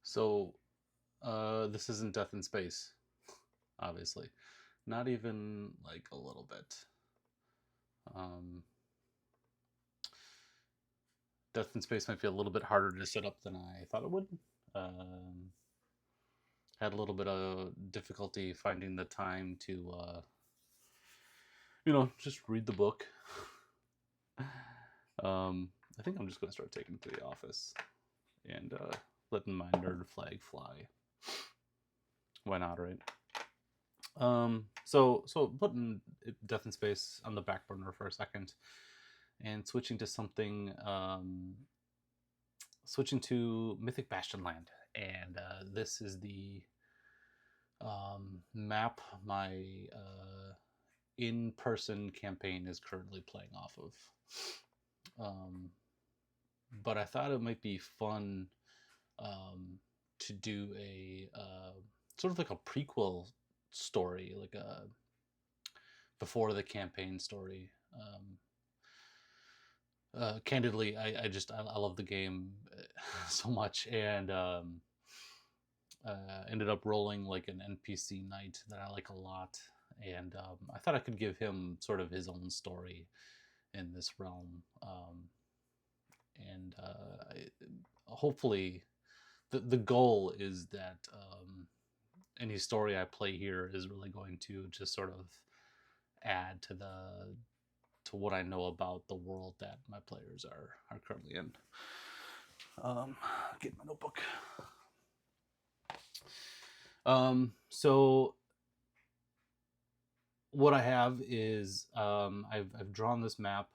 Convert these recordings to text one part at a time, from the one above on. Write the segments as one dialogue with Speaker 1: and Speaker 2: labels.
Speaker 1: So, this isn't Death in Space, obviously. Not even like a little bit. Um, Death in Space might be a little bit harder to set up than I thought it would. Um, had a little bit of difficulty finding the time to, just read the book. I think I'm just going to start taking it to the office and letting my nerd flag fly. Why not, right? So putting Death in Space on the back burner for a second and switching to Mythic Bastionland, and this is the map my in-person campaign is currently playing off of. Um, but I thought it might be fun to do a sort of like a prequel story, like a before the campaign story. Candidly, I love the game so much, and ended up rolling like an NPC knight that I like a lot, and I thought I could give him sort of his own story in this realm, and hopefully, the goal is that any story I play here is really going to just sort of add to what I know about the world that my players are currently in. Get my notebook. So what I have is I've drawn this map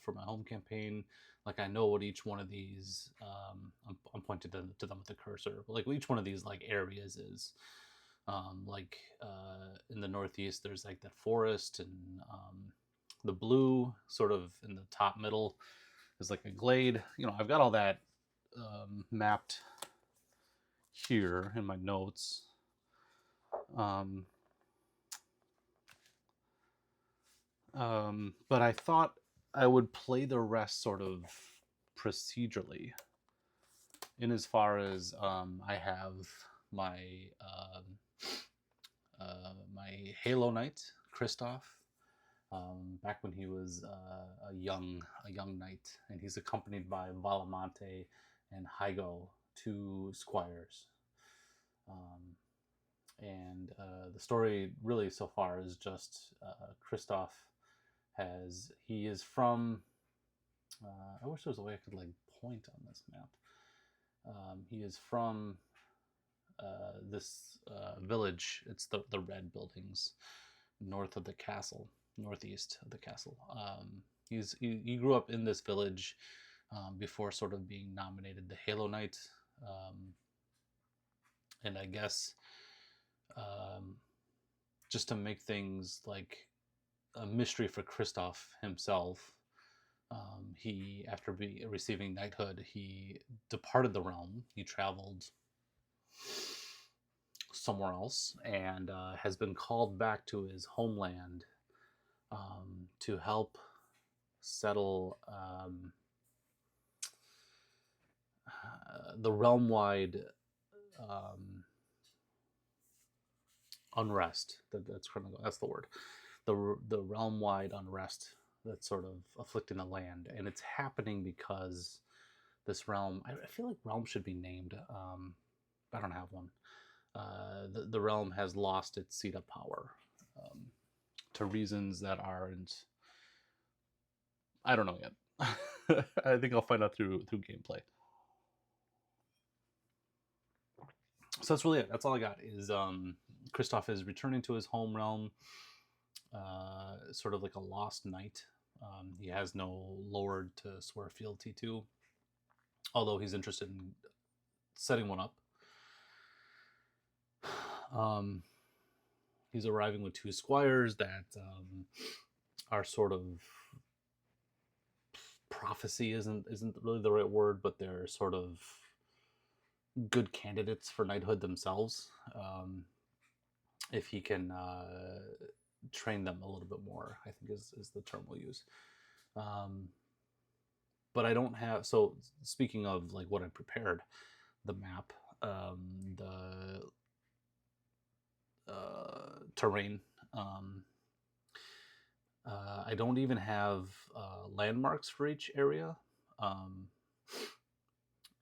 Speaker 1: for my home campaign. Like I know what each one of these I'm pointing to them with the cursor, but like each one of these like areas is. In the northeast, there's like that forest, and the blue sort of in the top middle is like a glade. I've got all that mapped here in my notes. Um, but I thought I would play the rest sort of procedurally, in as far as I have my my Halo Knight, Christof, back when he was a young knight, and he's accompanied by Valamonte and Hygo, two squires. Um, and the story really so far is just Christof he is from. I wish there was a way I could like point on this map. He is from this village. It's the red buildings north of the castle, northeast of the castle. He grew up in this village before sort of being nominated the Halo Knight, and I guess um, just to make things like a mystery for Christof himself. He, after receiving knighthood, he departed the realm. He traveled somewhere else and has been called back to his homeland to help settle the realm-wide um, unrest. That's the word. The realm-wide unrest that's sort of afflicting the land, and it's happening because this realm. I feel like realm should be named. I don't have one. The realm has lost its seat of power um, to reasons that aren't. I don't know yet. I think I'll find out through gameplay. So that's really it. That's all I got. Is Christof is returning to his home realm, sort of like a lost knight. He has no lord to swear fealty to, although he's interested in setting one up. He's arriving with two squires that are sort of prophecy isn't really the right word, but they're sort of good candidates for knighthood themselves. If he can train them a little bit more, I think is the term we'll use. But I don't have. So speaking of like what I prepared, the map, the terrain. I don't even have landmarks for each area. Um,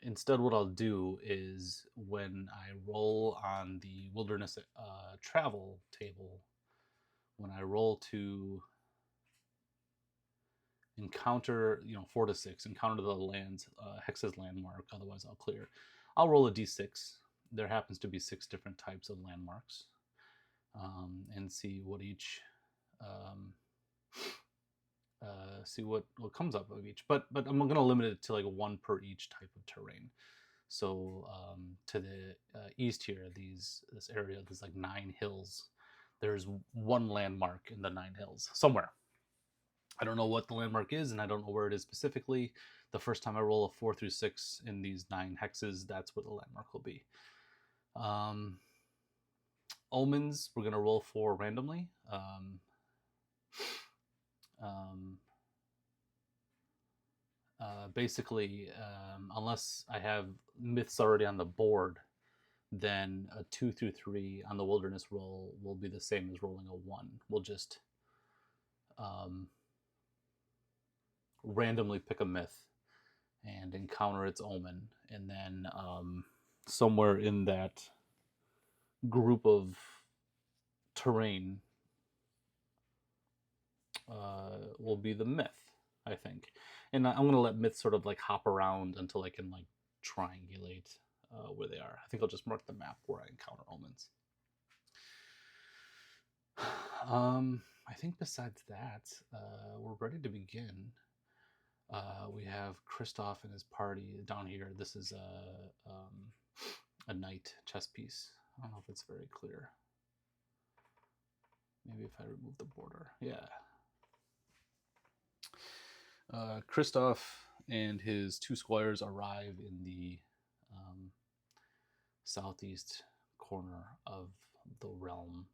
Speaker 1: Instead, what I'll do is when I roll on the wilderness travel table, when I roll to encounter, 4 to 6, encounter the lands, Hex's landmark, otherwise I'll clear. I'll roll a d6. There happens to be 6 different types of landmarks, and see what each, um, see what comes up of each. But I'm going to limit it to like 1 per each type of terrain. So to the east here, this area, there's like 9 hills. There's 1 landmark in the 9 hills somewhere. I don't know what the landmark is, and I don't know where it is specifically. The first time I roll a 4 through 6 in these 9 hexes, that's what the landmark will be. Omens, we're going to roll for randomly. Basically, unless I have myths already on the board, then a 2 through 3 on the wilderness roll will be the same as rolling a 1. We'll just randomly pick a myth and encounter its omen, and then somewhere in that group of terrain will be the myth, I think. And I'm going to let myths sort of like hop around until I can like triangulate where they are. I think I'll just mark the map where I encounter omens. I think besides that, we're ready to begin. We have Christof and his party down here. This is a knight chess piece. I don't know if it's very clear. Maybe if I remove the border. Yeah. Christof and his 2 squires arrive in the southeast corner of the realm.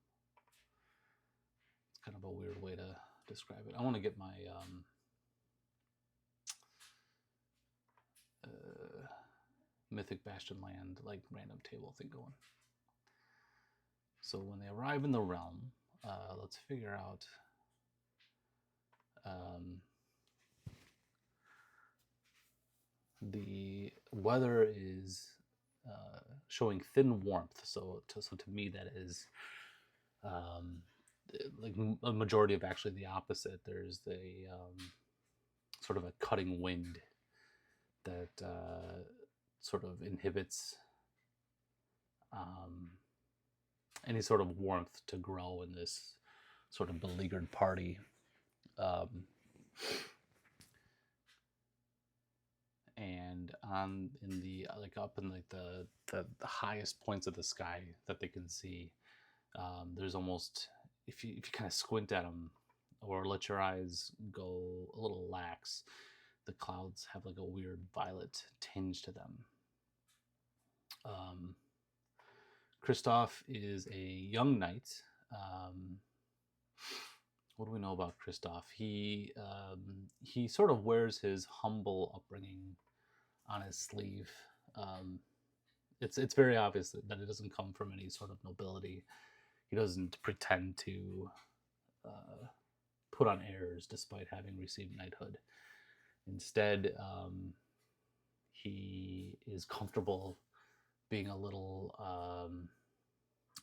Speaker 1: It's kind of a weird way to describe it. I want to get my Mythic Bastionland like random table thing going. So when they arrive in the realm, let's figure out the weather is showing thin warmth. So to me that is like a majority of actually the opposite. There's a sort of a cutting wind that sort of inhibits any sort of warmth to grow in this sort of beleaguered party. And in the like up in like the highest points of the sky that they can see, there's almost, if you kind of squint at them or let your eyes go a little lax, the clouds have like a weird violet tinge to them. Christof is a young knight. What do we know about Christof? He sort of wears his humble upbringing on his sleeve. It's very obvious that it doesn't come from any sort of nobility. He doesn't pretend to put on airs despite having received knighthood. Instead, he is comfortable being a little,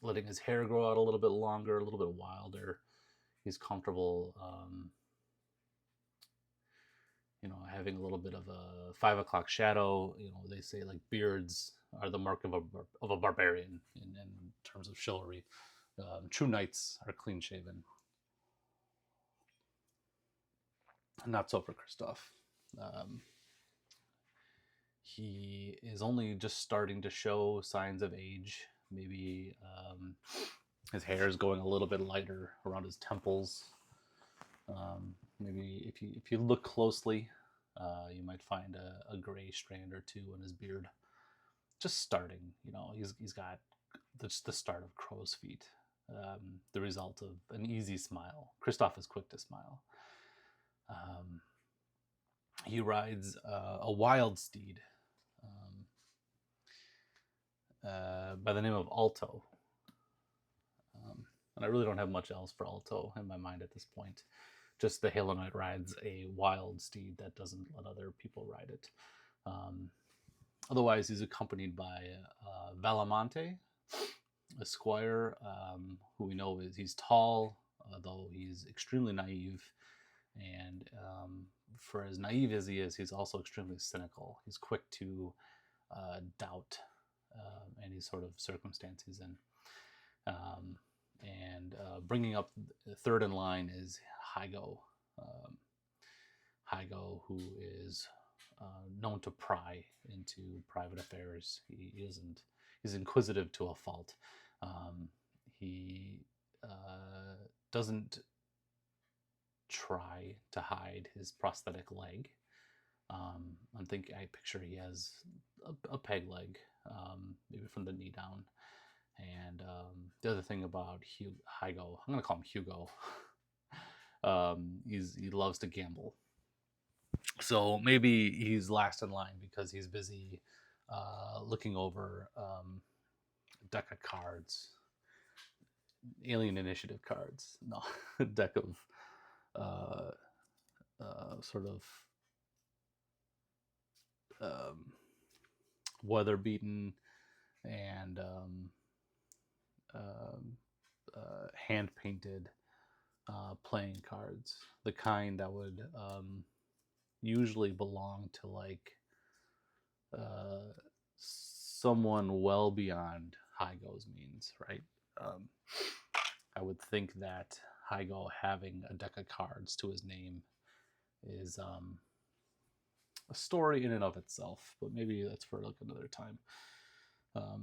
Speaker 1: letting his hair grow out a little bit longer, a little bit wilder. He's comfortable, having a little bit of a 5 o'clock shadow. They say like beards are the mark of a barbarian in terms of chivalry. True knights are clean shaven. Not so for Christof. He is only just starting to show signs of age. Maybe his hair is going a little bit lighter around his temples. Maybe if you look closely, you might find a gray strand or 2 in his beard. Just starting, he's got the start of crow's feet. The result of an easy smile. Christof is quick to smile. He rides a wild steed. by the name of Alto. And I really don't have much else for Alto in my mind at this point. Just the Halo Knight rides a wild steed that doesn't let other people ride it. Otherwise, he's accompanied by Valamonte, a squire who we know he's tall, though he's extremely naive. And for as naive as he is, he's also extremely cynical. He's quick to doubt any sort of circumstance he's in. And bringing up third in line is Hygo. Hygo, who is known to pry into private affairs. He's inquisitive to a fault. He doesn't try to hide his prosthetic leg. I picture he has a peg leg, maybe from the knee down. And the other thing about Hygo, I'm going to call him Hugo. He loves to gamble. So maybe he's last in line because he's busy looking over a deck of cards, Alien Initiative cards. No, a deck of sort of weather-beaten and hand-painted playing cards, the kind that would usually belong to like someone well beyond Hygo's means, right? I would think that Hygo having a deck of cards to his name is a story in and of itself, but maybe that's for like another time.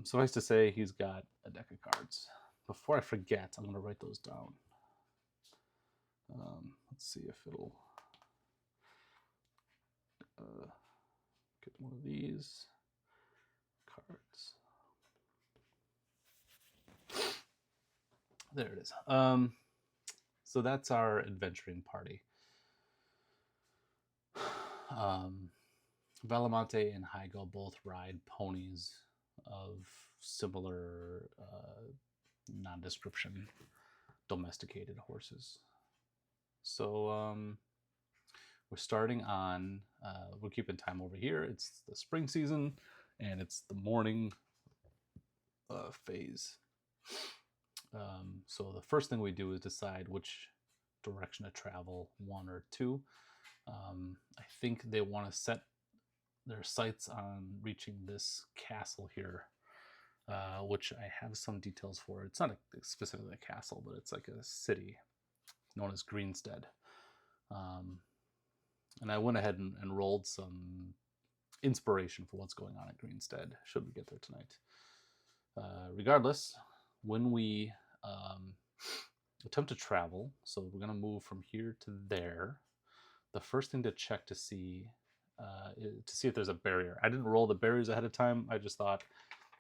Speaker 1: Suffice to say, he's got a deck of cards. Before I forget, I'm going to write those down. Let's see if it'll get one of these cards. There it is. So that's our adventuring party. Valamonte and Hygo both ride ponies of similar non-description domesticated horses. So we're starting on, we're keeping time over here. It's the spring season and it's the morning phase. So the first thing we do is decide which direction to travel, 1 or 2. I think they want to set their sights on reaching this castle here, which I have some details for. It's not specifically a castle, but it's like a city known as Greenstead. And I went ahead and rolled some inspiration for what's going on at Greenstead, should we get there tonight. Regardless, when we attempt to travel, so we're going to move from here to there, the first thing to check to see if there's a barrier. I didn't roll the barriers ahead of time. I just thought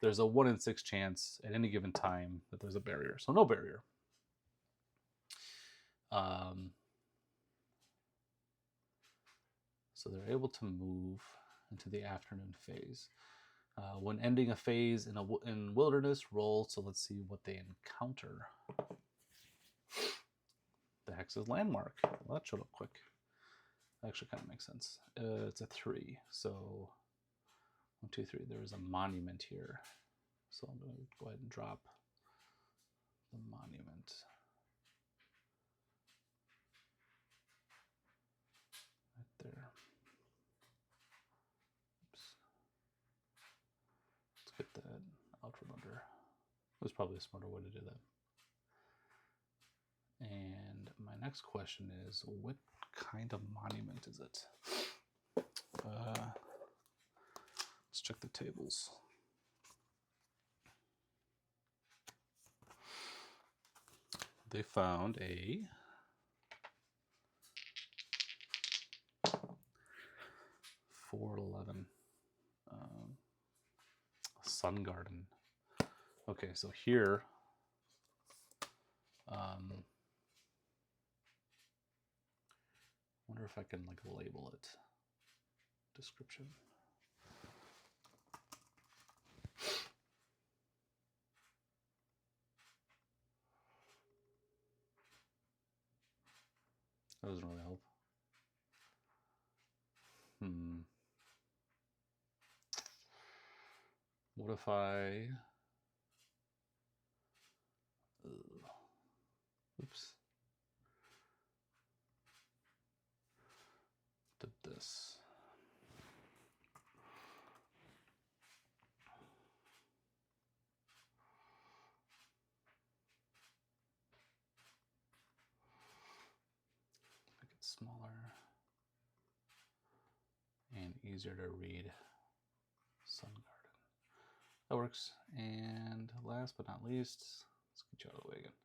Speaker 1: there's a 1 in 6 chance at any given time that there's a barrier. So no barrier. So they're able to move into the afternoon phase. When ending a phase in wilderness, roll. So let's see what they encounter. The Hex's landmark. Well, that showed up quick. Actually kind of makes sense. It's a 3. So 1, 2, 3. There is a monument here. So I'm going to go ahead and drop the monument. Right there. Oops. Let's get that out from under. It was probably a smarter way to do that. And my next question is, what kind of monument is it? Let's check the tables. They found a $4.11 sun garden. Okay, so here wonder if I can like label it. Description. That doesn't really help. What if I... Oops. Did this. Make it smaller and easier to read. Sun Garden. That works. And last but not least, let's get you out of the way again.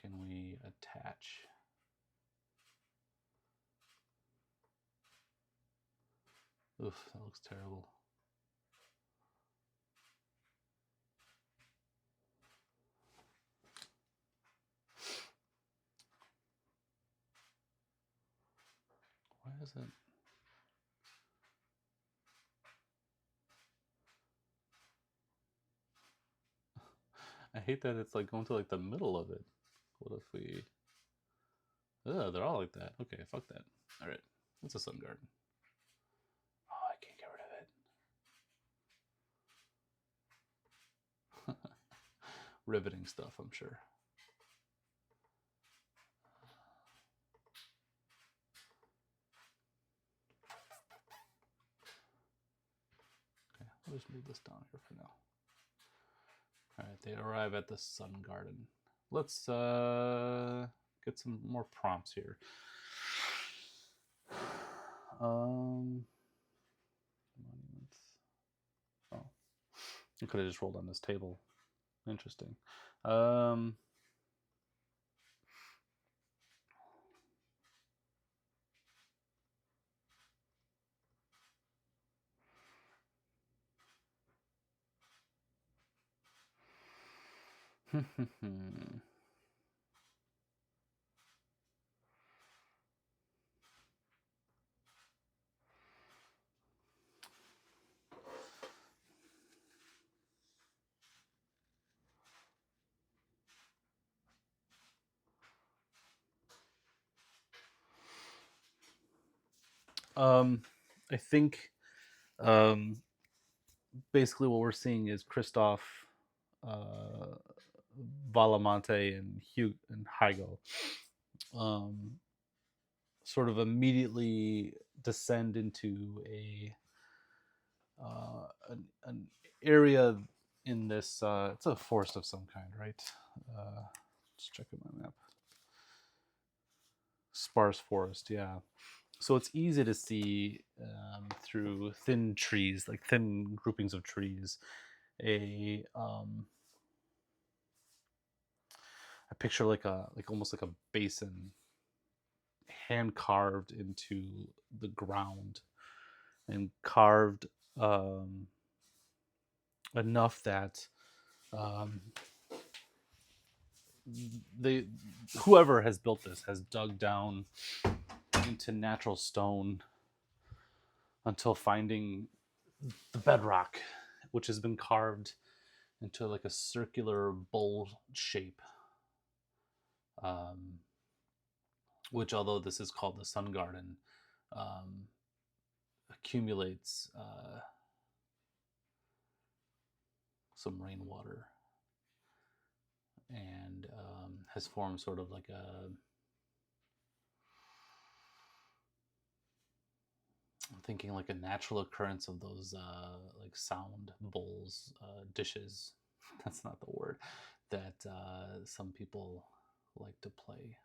Speaker 1: Can we attach? Oof, that looks terrible. Why is it? I hate that it's like going to like the middle of it. What if we... Ugh, they're all like that. Okay, fuck that. All right, what's a sun garden? Oh, I can't get rid of it. Riveting stuff, I'm sure. Okay, I'll just move this down here for now. All right, they arrive at the sun garden. Let's get some more prompts here. Monuments. Oh, I could have just rolled on this table. Interesting. I think basically what we're seeing is Christof, Valamonte, and Hugh and Hygo sort of immediately descend into an area in this. It's a forest of some kind, right? Just checking my map. Sparse forest, yeah. So it's easy to see through thin trees, like thin groupings of trees, a I picture like almost like a basin hand carved into the ground and carved enough that they whoever has built this has dug down into natural stone until finding the bedrock, which has been carved into like a circular bowl shape, which, although this is called the Sun Garden, accumulates some rainwater and has formed sort of like I'm thinking like a natural occurrence of those like sound bowls, dishes. That's not the word that some people like to play.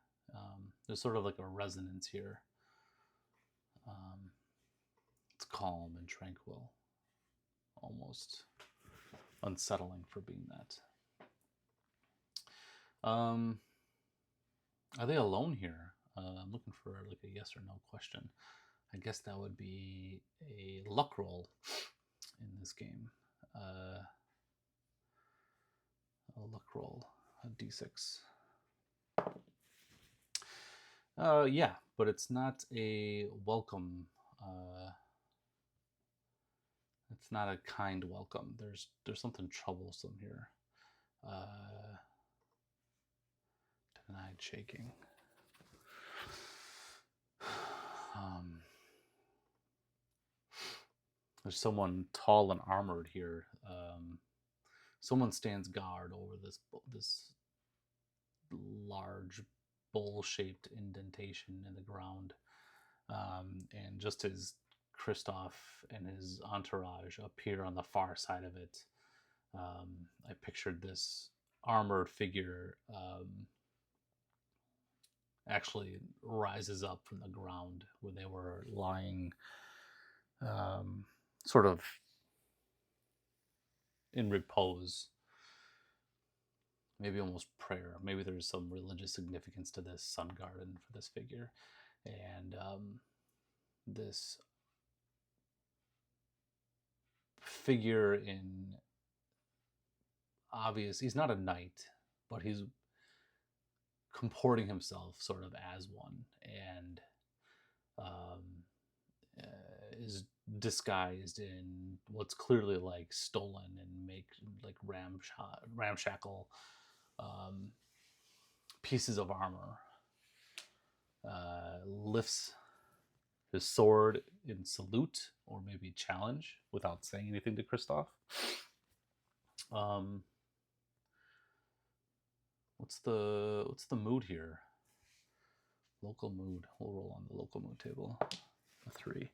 Speaker 1: There's sort of like a resonance here. It's calm and tranquil, almost unsettling for being that. Are they alone here? I'm looking for like a yes or no question. I guess that would be a luck roll in this game. A luck roll, a d6. Yeah, but it's not a welcome. It's not a kind welcome. There's something troublesome here. Denied shaking. Um, there's someone tall and armored here. Someone stands guard over this large bowl-shaped indentation in the ground. And just as Christof and his entourage appear on the far side of it, I pictured this armored figure actually rises up from the ground where they were lying, sort of in repose, maybe almost prayer. Maybe there's some religious significance to this sun garden for this figure. And this figure in obvious, he's not a knight, but he's comporting himself sort of as one, and is disguised in what's clearly like stolen and make like ramshackle pieces of armor. Lifts his sword in salute or maybe challenge without saying anything to Christof. What's the mood here? Local mood. We'll roll on the local mood table. A 3.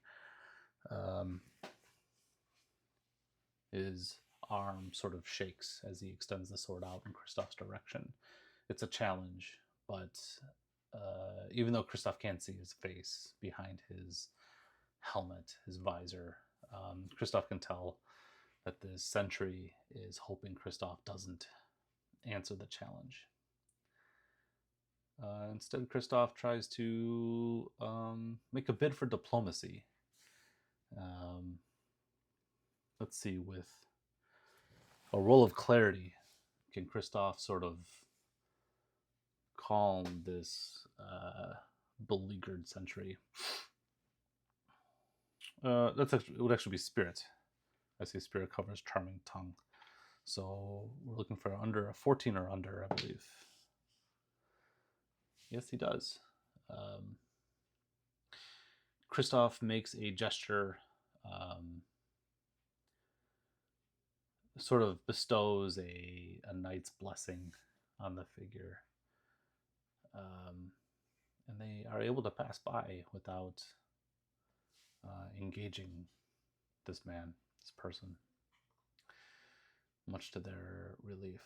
Speaker 1: His arm sort of shakes as he extends the sword out in Christof's direction. It's a challenge, but even though Christof can't see his face behind his helmet, his visor, Christof can tell that this sentry is hoping Christof doesn't answer the challenge. Instead, Christof tries to make a bid for diplomacy. Let's see, with a roll of clarity, can Christof sort of calm this beleaguered sentry? It would actually be spirit. I see spirit covers charming tongue. So we're looking for under a 14 or under, I believe. Yes, he does. Christof makes a gesture, sort of bestows a knight's blessing on the figure. And they are able to pass by without engaging this man, this person, much to their relief.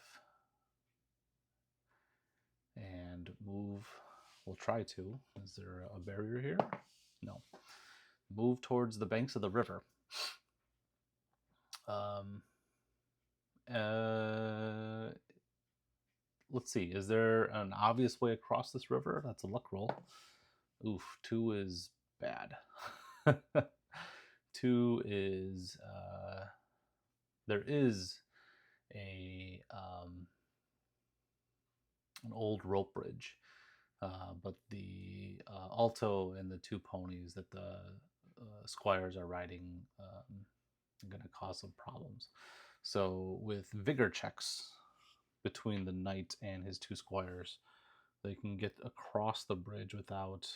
Speaker 1: And move, we'll try to. Is there a barrier here? No. Move towards the banks of the river. Let's see, is there an obvious way across this river? That's a luck roll. Oof, 2 is bad. 2 is, there is an old rope bridge, but the alto and the 2 ponies that the squires are riding are going to cause some problems. So with vigor checks between the knight and his 2 squires, they can get across the bridge without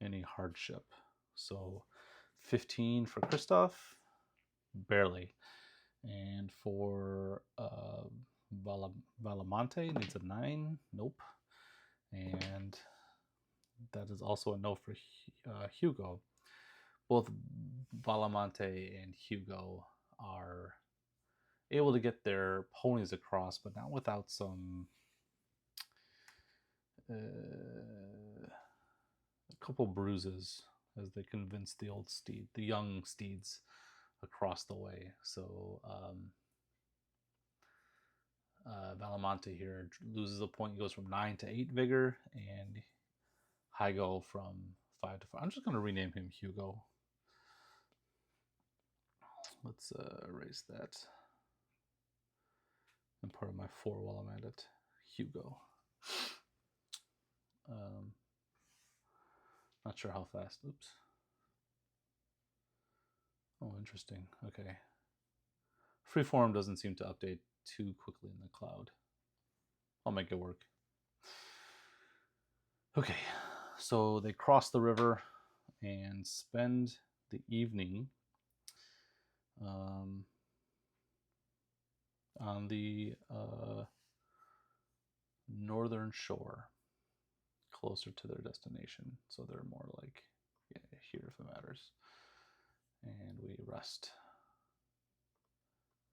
Speaker 1: any hardship. So 15 for Christof, barely. And for Valamonte, needs a 9, nope. And that is also a no for Hugo. Both Valamonte and Hugo are able to get their ponies across, but not without some a couple bruises as they convince the young steeds across the way. So Valamonte here loses a point. He goes from 9 to 8 vigor, and Hygo from 5 to 4. I'm just going to rename him Hugo. Let's erase that and part of my 4 while I'm at it. Hugo. Not sure how fast. Oops. Oh, interesting. Okay. Freeform doesn't seem to update too quickly in the cloud. I'll make it work. Okay, So they cross the river and spend the evening on the northern shore, closer to their destination. So they're more like here, if it matters. And we rest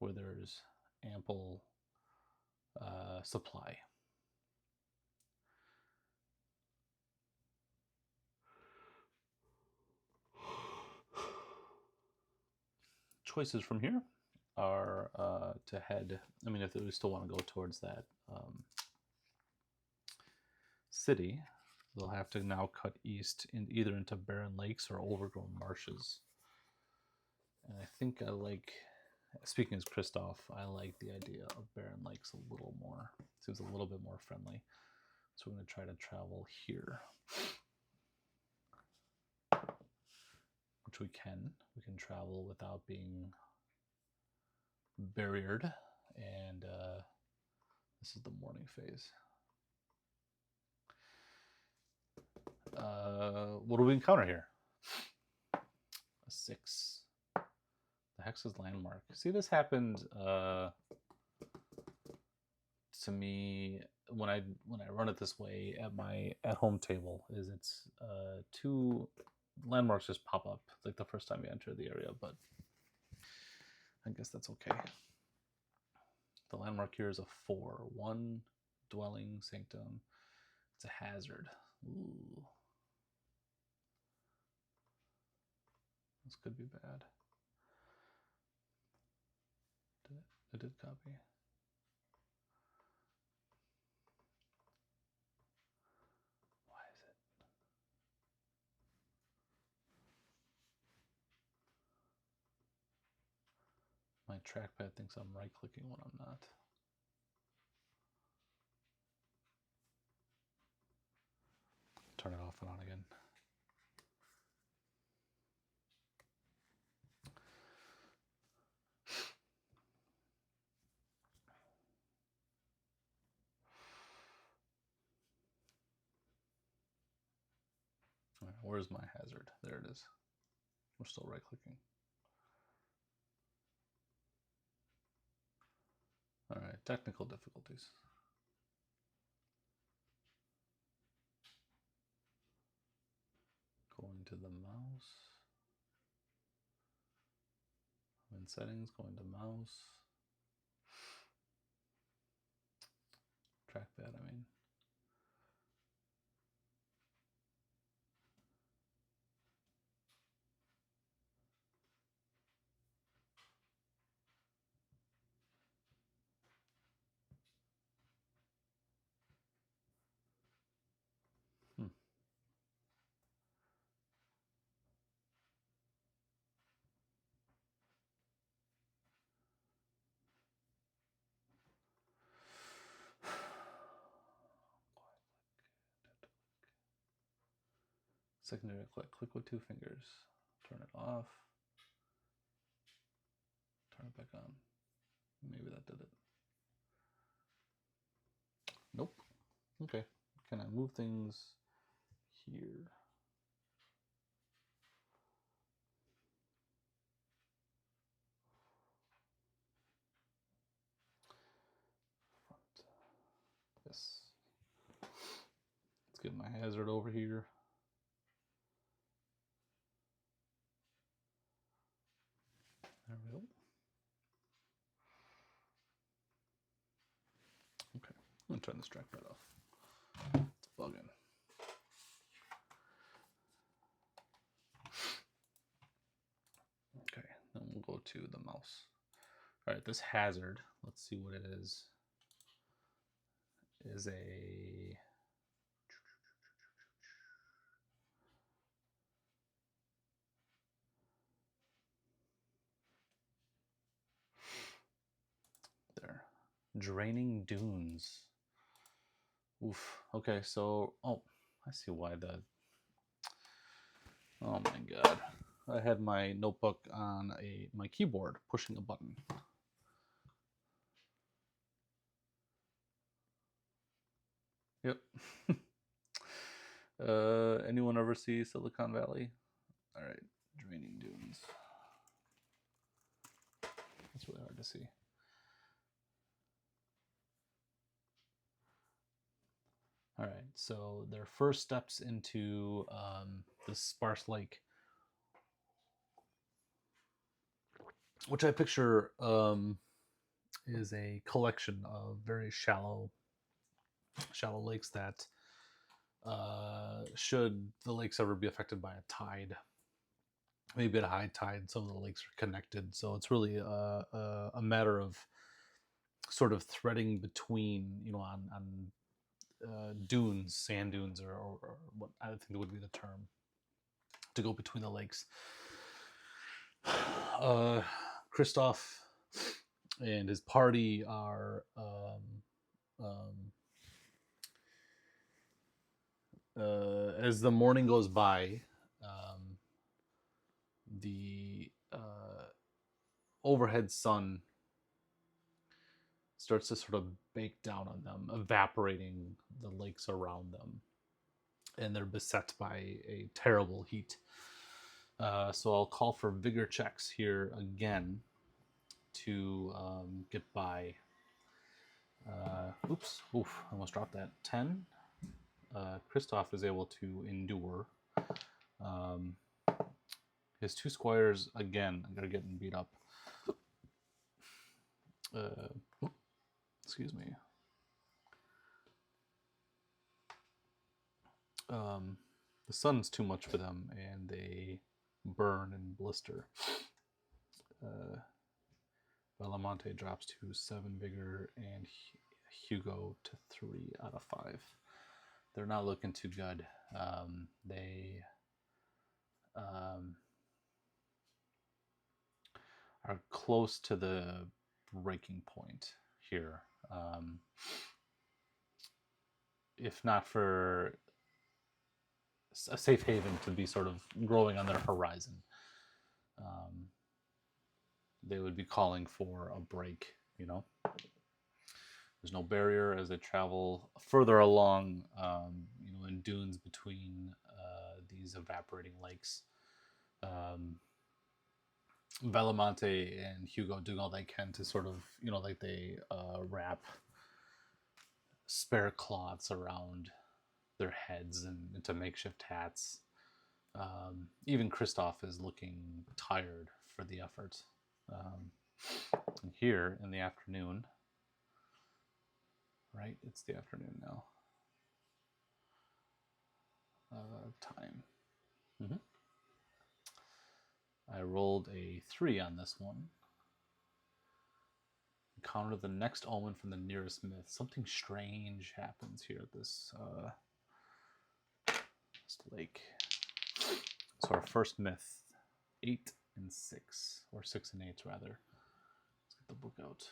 Speaker 1: where there's ample supply. Choices from here are to head. I mean, if we still want to go towards that city, they'll have to now cut east either into barren lakes or overgrown marshes. And I think I like, speaking as Christof, I like the idea of barren lakes a little more. It seems a little bit more friendly. So we're going to try to travel here, which we can. We can travel without being barriered. And this is the morning phase. What do we encounter here? A 6. The Hex's landmark. See, this happened to me when I run it this way at my at-home table. Is it's 2 landmarks just pop up like the first time you enter the area, but I guess that's okay. The landmark here is a 4. 1 dwelling sanctum. It's a hazard. Ooh. This could be bad. It did copy. Why is it? My trackpad thinks I'm right-clicking when I'm not. Turn it off and on again. All right, where's my hazard? There it is. We're still right-clicking. All right, technical difficulties. Going to the mouse. I'm in settings, going to mouse. Trackpad, I mean. Secondary click with 2 fingers. Turn it off. Turn it back on. Maybe that did it. Nope. Okay. Can I move things here? Front. Yes. Let's get my hazard over here. There we go. Okay, I'm gonna turn this trackpad off. It's bugging. Okay, then we'll go to the mouse. All right, this hazard, let's see what it is a... There. Draining dunes. Oof. Okay, so... Oh, I see why the... Oh my god. I had my notebook on my keyboard pushing a button. Yep. Anyone ever see Silicon Valley? All right, draining dunes. That's really hard to see. All right, so their first steps into this sparse lake, which I picture is a collection of very shallow lakes that, should the lakes ever be affected by a tide, maybe at a high tide, some of the lakes are connected. So it's really a matter of sort of threading between, on dunes, sand dunes, or what I think would be the term to go between the lakes. Christof and his party are as the morning goes by, the overhead sun starts to sort of bake down on them, evaporating the lakes around them, and they're beset by a terrible heat. So I'll call for vigor checks here again to get by. Oops, oof, almost dropped that. 10. Christof is able to endure. His two squires, again, are getting beat up. Excuse me. The sun's too much for them, and they burn and blister. Belamonte drops to 7 vigor, and Hugo to 3 out of 5. They're not looking too good. They are close to the breaking point here. If not for a safe haven to be sort of growing on their horizon, they would be calling for a break, There's no barrier as they travel further along, in dunes between these evaporating lakes. Belamonte and Hugo doing all they can to sort of, they wrap spare cloths around their heads and into makeshift hats. Even Christof is looking tired for the effort. And here in the afternoon, right? It's the afternoon now. Time. Mm-hmm. I rolled a 3 on this one. Encounter the next omen from the nearest myth. Something strange happens here at this lake. So our first myth, 8 and 6, or 6 and 8 rather. Let's get the book out.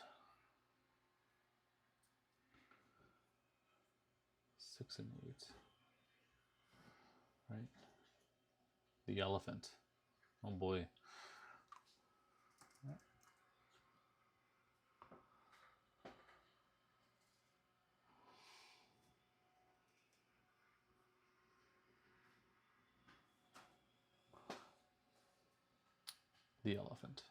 Speaker 1: 6 and 8. Right? The elephant. Oh boy. The elephant.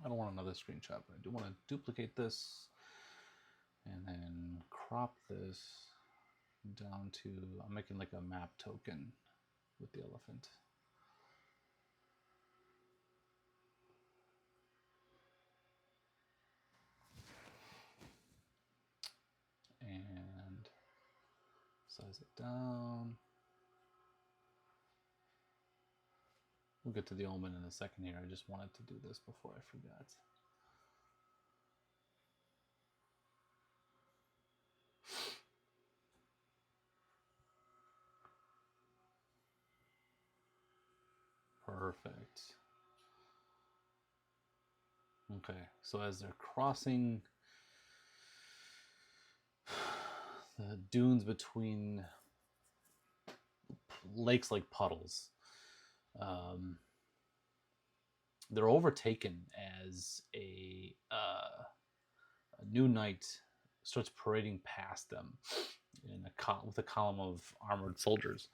Speaker 1: I don't want another screenshot, but I do want to duplicate this and then crop this down to, I'm making like a map token with the elephant. And size it down. We'll get to the omen in a second here. I just wanted to do this before I forgot. Perfect. Okay, so as they're crossing the dunes between lakes like puddles, they're overtaken as a new knight starts parading past them with a column of armored soldiers,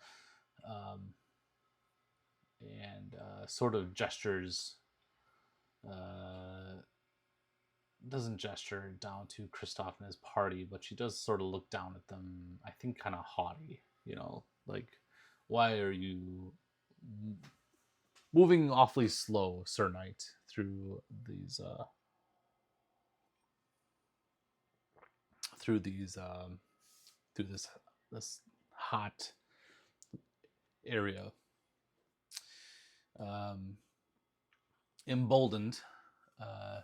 Speaker 1: um, and sort of gestures. Uh, doesn't gesture down to Christof and his party, but she does sort of look down at them. I think kind of haughty, like, why are you moving awfully slow, Sir Knight, through these through this hot area. Um, Emboldened, uh,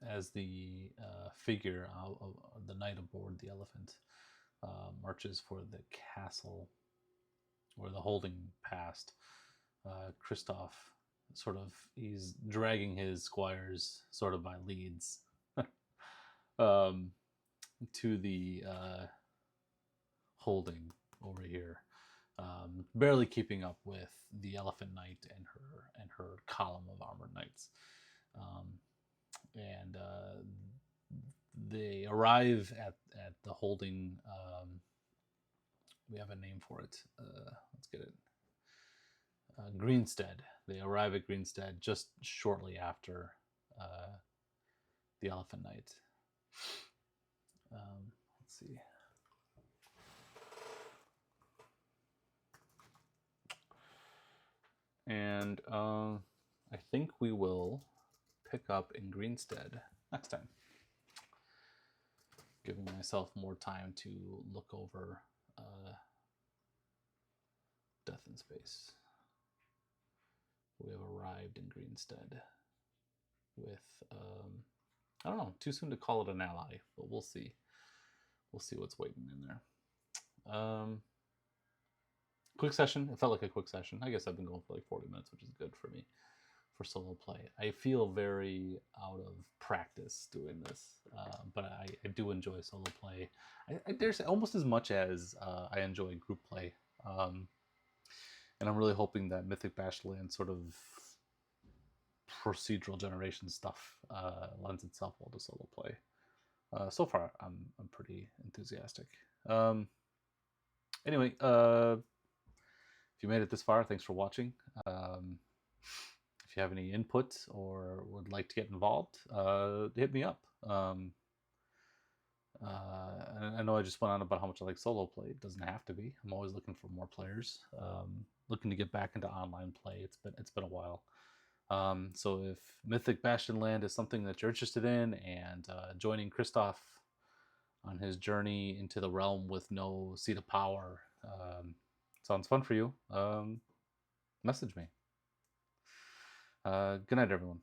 Speaker 1: as the figure of the knight aboard the elephant marches for the castle or the holding past. Christof he's dragging his squires sort of by leads um, to the holding over here, barely keeping up with the elephant knight and her column of armored knights. And they arrive at the holding. We have a name for it. Let's get it. Greenstead. They arrive at Greenstead just shortly after the Elephant Knight. Let's see. And I think we will pick up in Greenstead next time, giving myself more time to look over Death in Space. We have arrived in Greenstead with, I don't know, too soon to call it an ally, but we'll see. We'll see what's waiting in there. Quick session. It felt like a quick session. I guess I've been going for like 40 minutes, which is good for me for solo play. I feel very out of practice doing this, but I do enjoy solo play. There's almost as much as I enjoy group play. And I'm really hoping that Mythic Bastionland sort of procedural generation stuff lends itself well to solo play. So far, I'm pretty enthusiastic. Anyway, if you made it this far, thanks for watching. If you have any input or would like to get involved, hit me up. I know I just went on about how much I like solo play. It doesn't have to be. I'm always looking for more players. Looking to get back into online play. It's been a while. So if Mythic Bastionland is something that you're interested in, and joining Christof on his journey into the realm with no seat of power sounds fun for you, message me. Good night, everyone.